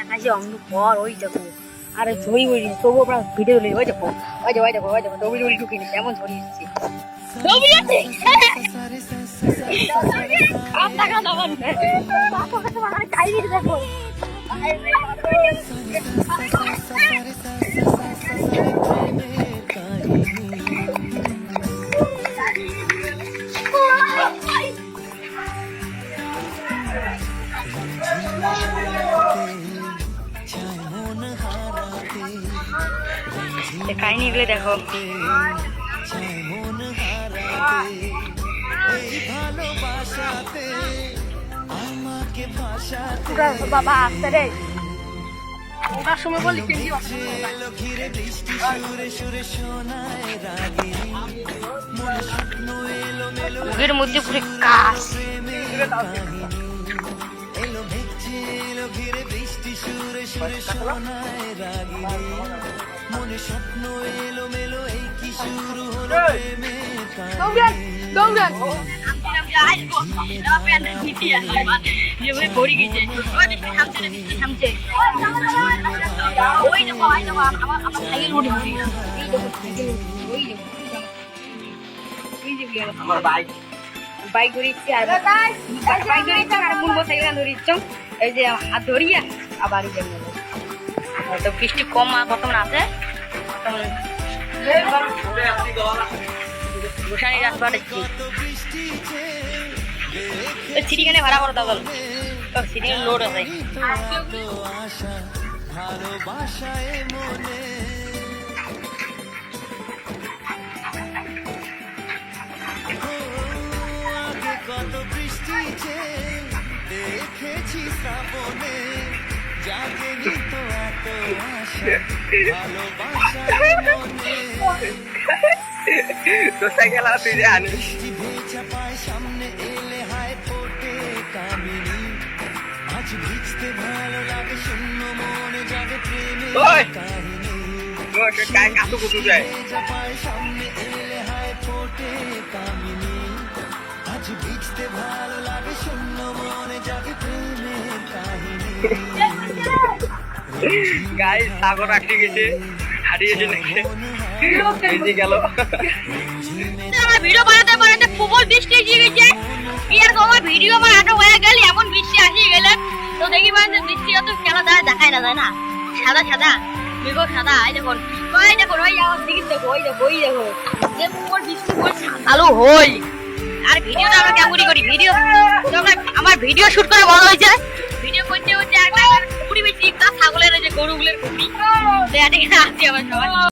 আকাশে অন্ধ পর ওই দেখো আরে ঝড়ি উড়ি তবুও আপনার ভিডিও ওই দেখো দৌড়ি দৌড়ি ঢুকিনি কেমন ঝড়ি এসছে কাহিনীগুলো দেখো বাবা আসতে রে ওটার সময় বলি মুখের মধ্যে পুরো কাশ মনে স্বপ্ন এলো মেলো এই কি শুরু হলো আমার বাইক ধরিচ্ছি আর বাইক ধরিচ্ছ আর মুন্ড সাইকেল ধরিচ্ছ এই যে হাত ধরিয়া আবার তো বৃষ্টি কম বর্তমানে আছে গোসানি রাস্তাটা সিটিখানে ভাড়া করো দাদা সিটি লোড আছে কত বৃষ্টি দেখেছি শ্রাবণে জাগেনি তো এত আশা ভালোবাসা সামনে এলে হায় ফোটে কামিনী আজ ভিজতে ভালো লাগে শূন্য মনে যাবে প্রেমের কাহিনী সামনে এলে হায় ফোটে কামিনী আজ ভিজতে ভালো লাগে শূন্য মনে যাবে প্রেমের কাহিনী গাইস সাগর আটকে গেছে হারিয়েছে নাকি গেল আমার ভিডিও বানাতে বানাতে প্রবল বৃষ্টি এসে গেছে আর আমার ভিডিও বানানো হয়ে গেল এমন বৃষ্টি আসে গেল তো দেখি মানে বৃষ্টি অত খেলা দেখায় না যায় না সাদা সাদা মেঘ সাদা এই দেখুন ওই আমার দিকে দেখো ওই দেখো যে প্রবল বৃষ্টি পড়ছে আলো হই আর ভিডিওটা আমরা কেমন করি ভিডিও আমার ভিডিও শুট করা বড় হয়েছে ভিডিও করতে একটা পুরি বেশি ছাগলের যে গরুগুলোর পুরি আসছি আমার সবাই